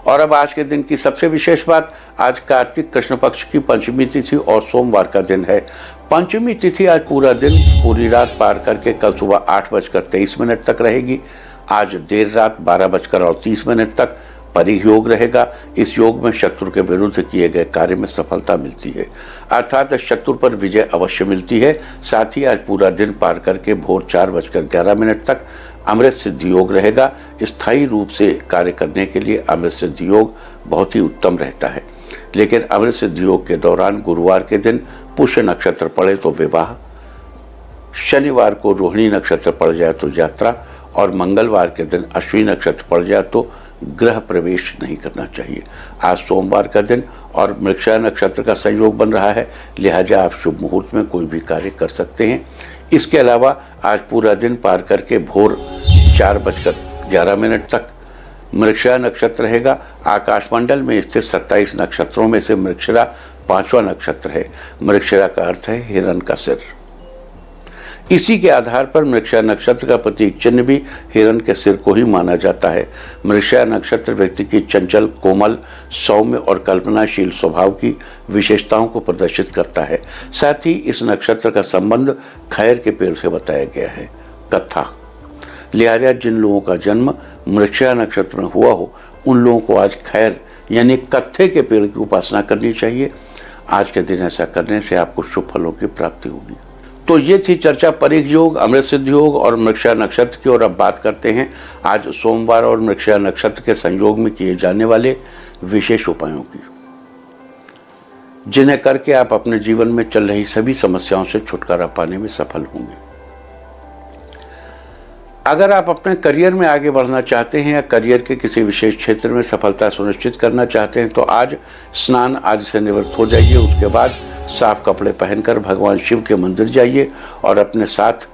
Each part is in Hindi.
और अब आज के दिन की सबसे विशेष बात, आज कार्तिक कृष्ण पक्ष की पंचमी तिथि और सोमवार का दिन है। पंचमी तिथि आज पूरा दिन पूरी रात पार करके कल सुबह 8:23 तक रहेगी। आज देर रात 12:30 तक परियोग योग रहेगा। इस योग में शत्रु के विरुद्ध किए गए कार्य में सफलता मिलती है, अर्थात शत्रु पर विजय अवश्य मिलती है। साथ ही आज पूरा दिन पार करके भोर 4:11 तक अमृत सिद्धि योग रहेगा। स्थायी रूप से कार्य करने के लिए अमृत सिद्धि योग बहुत ही उत्तम रहता है। लेकिन अमृत सिद्धि योग के दौरान गुरुवार के दिन पुष्य नक्षत्र पड़े तो विवाह, शनिवार को रोहिणी नक्षत्र पड़ जाए तो यात्रा, और मंगलवार के दिन अश्विनी नक्षत्र पड़ जाए तो गृह प्रवेश नहीं करना चाहिए। आज सोमवार का दिन और मृगशिरा नक्षत्र का संयोग बन रहा है, लिहाजा आप शुभ मुहूर्त में कोई भी कार्य कर सकते हैं। इसके अलावा आज पूरा दिन पार करके भोर 4:11 तक मृगशिरा नक्षत्र रहेगा। आकाशमंडल में स्थित 27 नक्षत्रों में से मृगशिरा 5वां नक्षत्र है। मृगशिरा का अर्थ है हिरण का सिर। इसी के आधार पर मृगशिरा नक्षत्र का प्रतीक चिन्ह भी हिरण के सिर को ही माना जाता है। मृगशिरा नक्षत्र व्यक्ति की चंचल, कोमल, सौम्य और कल्पनाशील स्वभाव की विशेषताओं को प्रदर्शित करता है। साथ ही इस नक्षत्र का संबंध खैर के पेड़ से बताया गया है, कथा। लिहाजा जिन लोगों का जन्म मृगशिरा नक्षत्र में हुआ हो उन लोगों को आज खैर यानी कत्थे के पेड़ की उपासना करनी चाहिए। आज के दिन ऐसा करने से आपको शुभ फलों की प्राप्ति होगी। तो ये थी चर्चा परियोग योग, अमृत सिद्धि योग और मृगशिरा नक्षत्र की। और अब बात करते हैं आज सोमवार और मृगशिरा नक्षत्र के संयोग में किए जाने वाले विशेष उपायों की, जिन्हें करके आप अपने जीवन में चल रही सभी समस्याओं से छुटकारा पाने में सफल होंगे। अगर आप अपने करियर में आगे बढ़ना चाहते हैं या करियर के किसी विशेष क्षेत्र में सफलता सुनिश्चित करना चाहते हैं तो आज स्नान आदि से निवृत्त हो जाइए। उसके बाद साफ कपड़े पहनकर भगवान शिव के मंदिर जाइए और अपने साथ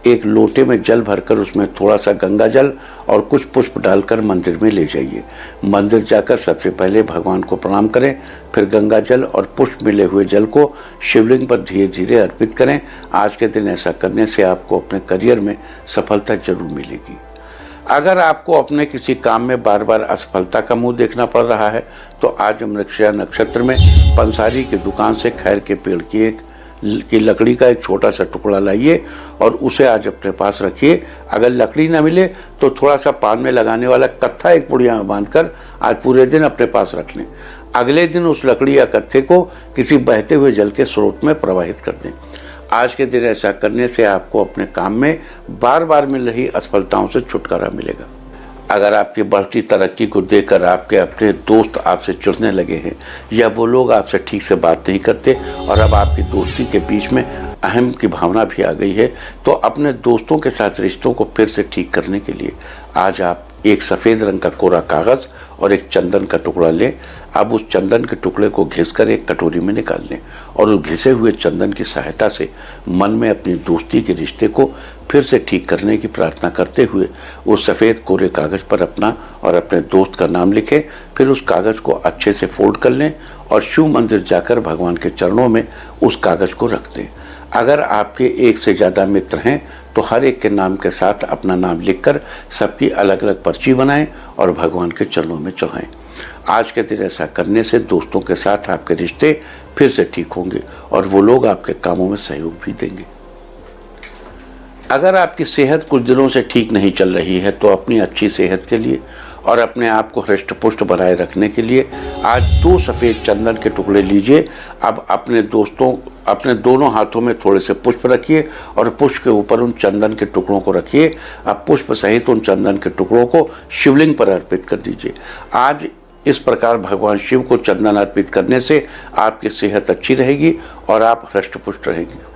एक लोटे में जल भरकर उसमें थोड़ा सा गंगा जल और कुछ पुष्प डालकर मंदिर में ले जाइए। मंदिर जाकर सबसे पहले भगवान को प्रणाम करें, फिर गंगा जल और पुष्प मिले हुए जल को शिवलिंग पर धीरे धीरे अर्पित करें। आज के दिन ऐसा करने से आपको अपने करियर में सफलता जरूर मिलेगी। अगर आपको अपने किसी काम में बार बार असफलता का मुंह देखना पड़ रहा है तो आज मृगशिरा नक्षत्र में पंसारी की दुकान से खैर के पेड़ की लकड़ी का एक छोटा सा टुकड़ा लाइए और उसे आज अपने पास रखिए। अगर लकड़ी ना मिले तो थोड़ा सा पान में लगाने वाला कत्था एक पुड़िया में बांधकर आज पूरे दिन अपने पास रख लें। अगले दिन उस लकड़ी या कत्थे को किसी बहते हुए जल के स्रोत में प्रवाहित कर दें। आज के दिन ऐसा करने से आपको अपने काम में बार बार मिल रही असफलताओं से छुटकारा मिलेगा। अगर आपकी बढ़ती तरक्की को देखकर आपके अपने दोस्त आपसे चिढ़ने लगे हैं या वो लोग आपसे ठीक से बात नहीं करते और अब आपकी दोस्ती के बीच में अहम की भावना भी आ गई है तो अपने दोस्तों के साथ रिश्तों को फिर से ठीक करने के लिए आज आप एक सफ़ेद रंग का कोरा कागज़ और एक चंदन का टुकड़ा लें। अब उस चंदन के टुकड़े को घिसकर एक कटोरी में निकाल लें और उस घिसे हुए चंदन की सहायता से मन में अपनी दोस्ती के रिश्ते को फिर से ठीक करने की प्रार्थना करते हुए उस सफ़ेद कोरे कागज़ पर अपना और अपने दोस्त का नाम लिखें। फिर उस कागज़ को अच्छे से फोल्ड कर लें और शिव मंदिर जाकर भगवान के चरणों में उस कागज़ को रख दें। अगर आपके एक से ज़्यादा मित्र हैं तो हर एक के नाम के साथ अपना नाम लिखकर सबकी अलग अलग पर्ची बनाएं और भगवान के चरणों में चढ़ाएं। आज के दिन ऐसा करने से दोस्तों के साथ आपके रिश्ते फिर से ठीक होंगे और वो लोग आपके कामों में सहयोग भी देंगे। अगर आपकी सेहत कुछ दिनों से ठीक नहीं चल रही है तो अपनी अच्छी सेहत के लिए और अपने आप को हृष्ट पुष्ट बनाए रखने के लिए आज 2 सफ़ेद चंदन के टुकड़े लीजिए। अब अपने दोनों हाथों में थोड़े से पुष्प रखिए और पुष्प के ऊपर उन चंदन के टुकड़ों को रखिए। अब पुष्प सहित उन चंदन के टुकड़ों को शिवलिंग पर अर्पित कर दीजिए। आज इस प्रकार भगवान शिव को चंदन अर्पित करने से आपकी सेहत अच्छी रहेगी और आप हृष्ट पुष्ट रहेंगे।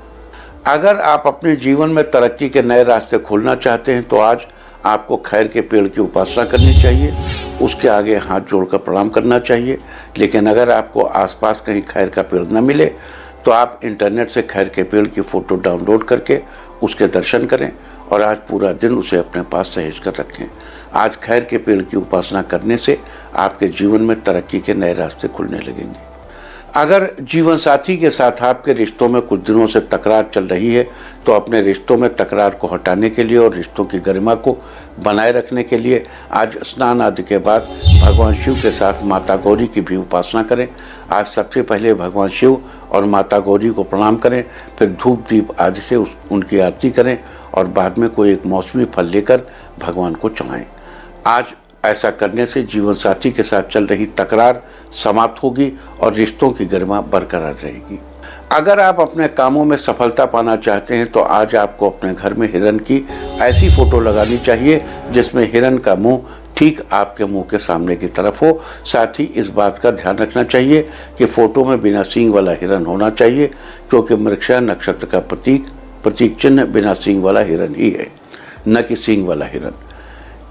अगर आप अपने जीवन में तरक्की के नए रास्ते खोलना चाहते हैं तो आज आपको खैर के पेड़ की उपासना करनी चाहिए, उसके आगे हाथ जोड़कर प्रणाम करना चाहिए। लेकिन अगर आपको आसपास कहीं खैर का पेड़ न मिले तो आप इंटरनेट से खैर के पेड़ की फ़ोटो डाउनलोड करके उसके दर्शन करें और आज पूरा दिन उसे अपने पास सहेज कर रखें। आज खैर के पेड़ की उपासना करने से आपके जीवन में तरक्की के नए रास्ते खुलने लगेंगे। अगर जीवन साथी के साथ आपके रिश्तों में कुछ दिनों से तकरार चल रही है तो अपने रिश्तों में तकरार को हटाने के लिए और रिश्तों की गरिमा को बनाए रखने के लिए आज स्नान आदि के बाद भगवान शिव के साथ माता गौरी की भी उपासना करें। आज सबसे पहले भगवान शिव और माता गौरी को प्रणाम करें, फिर धूप दीप आदि से उनकी आरती करें और बाद में कोई एक मौसमी फल लेकर भगवान को चढ़ाएं। आज ऐसा करने से जीवन साथी के साथ चल रही तकरार समाप्त होगी और रिश्तों की गरिमा बरकरार रहेगी। अगर आप अपने कामों में सफलता पाना चाहते हैं तो आज आपको अपने घर में हिरण की ऐसी फोटो लगानी चाहिए जिसमें हिरण का मुंह ठीक आपके मुंह के सामने की तरफ हो। साथ ही इस बात का ध्यान रखना चाहिए कि फोटो में बिना सींग वाला हिरण होना चाहिए, क्योंकि मृगशिरा नक्षत्र का प्रतीक चिन्ह बिना सींग वाला हिरण ही है, न कि सींग वाला हिरण।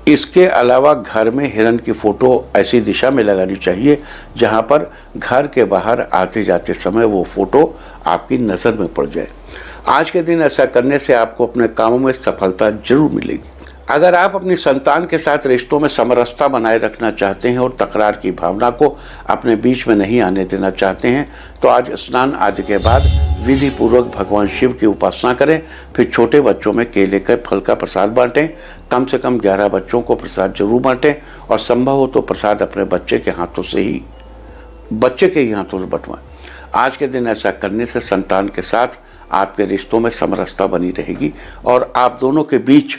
इसके अलावा घर में हिरण की फोटो ऐसी दिशा में लगानी चाहिए जहां पर घर के बाहर आते जाते समय वो फोटो आपकी नज़र में पड़ जाए। आज के दिन ऐसा करने से आपको अपने कामों में सफलता जरूर मिलेगी। अगर आप अपनी संतान के साथ रिश्तों में समरसता बनाए रखना चाहते हैं और तकरार की भावना को अपने बीच में नहीं आने देना चाहते हैं तो आज स्नान आदि के बाद विधि पूर्वक भगवान शिव की उपासना करें। फिर छोटे बच्चों में केले के फल का प्रसाद बांटें। कम से कम 11 बच्चों को प्रसाद जरूर बांटें और संभव हो तो प्रसाद अपने बच्चे के ही हाथों से बंटवाएं। आज के दिन ऐसा करने से संतान के साथ आपके रिश्तों में समरसता बनी रहेगी और आप दोनों के बीच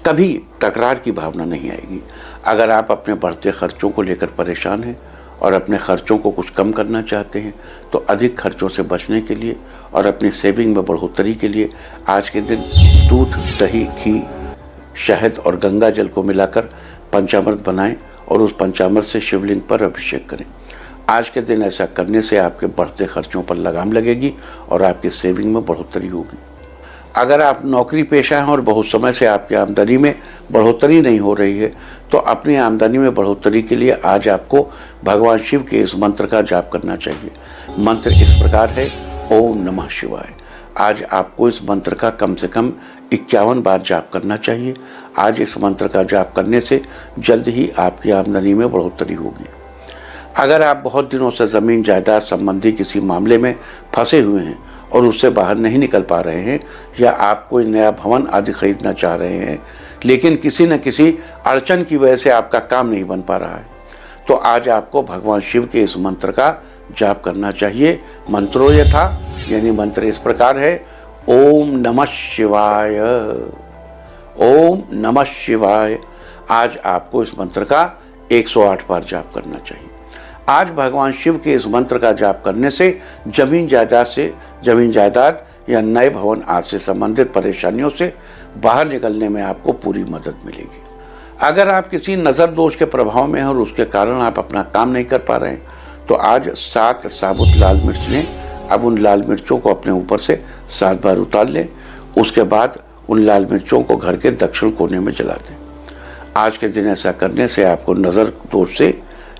कभी तकरार की भावना नहीं आएगी। अगर आप अपने बढ़ते खर्चों को लेकर परेशान हैं और अपने खर्चों को कुछ कम करना चाहते हैं तो अधिक खर्चों से बचने के लिए और अपनी सेविंग में बढ़ोतरी के लिए आज के दिन दूध, दही, घी, शहद और गंगा जल को मिलाकर पंचामृत बनाएं और उस पंचामृत से शिवलिंग पर अभिषेक करें। आज के दिन ऐसा करने से आपके बढ़ते खर्चों पर लगाम लगेगी और आपकी सेविंग में बढ़ोतरी होगी। अगर आप नौकरी पेशा हैं और बहुत समय से आपकी आमदनी में बढ़ोतरी नहीं हो रही है तो अपनी आमदनी में बढ़ोतरी के लिए आज आपको भगवान शिव के इस मंत्र का जाप करना चाहिए। मंत्र इस प्रकार है, ओम नमः शिवाय। आज आपको इस मंत्र का कम से कम 51 बार जाप करना चाहिए। आज इस मंत्र का जाप करने से जल्द ही आपकी आमदनी में बढ़ोतरी होगी। अगर आप बहुत दिनों से ज़मीन जायदाद संबंधी किसी मामले में फंसे हुए हैं और उससे बाहर नहीं निकल पा रहे हैं या आप कोई नया भवन आदि खरीदना चाह रहे हैं लेकिन किसी न किसी अड़चन की वजह से आपका काम नहीं बन पा रहा है तो आज आपको भगवान शिव के इस मंत्र का जाप करना चाहिए। मंत्रो यथा, यानी मंत्र इस प्रकार है, ओम नमः शिवाय, ओम नमः शिवाय। आज आपको इस मंत्र का 108 बार जाप करना चाहिए। आज भगवान शिव के इस मंत्र का जाप करने से जमीन जायदाद या नए भवन आदि से संबंधित परेशानियों से बाहर निकलने में आपको पूरी मदद मिलेगी। अगर आप किसी नज़र दोष के प्रभाव में हैं और उसके कारण आप अपना काम नहीं कर पा रहे हैं तो आज 7 साबुत लाल मिर्च लें। अब उन लाल मिर्चों को अपने ऊपर से 7 बार उतार लें। उसके बाद उन लाल मिर्चों को घर के दक्षिण कोने में जला दें। आज के दिन ऐसा करने से आपको नज़र दोष से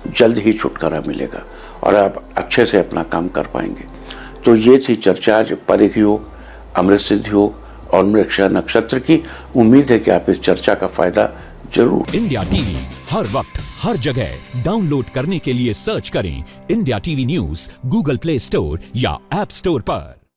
जल्द ही छुटकारा मिलेगा और आप अच्छे से अपना काम कर पाएंगे। तो ये थी चर्चा आज परिघ योग, अमृत सिद्धि योग और मृगशिरा नक्षत्र की। उम्मीद है कि आप इस चर्चा का फायदा जरूर। इंडिया टीवी हर वक्त हर जगह डाउनलोड करने के लिए सर्च करें India TV news Google play store या ऐप स्टोर पर।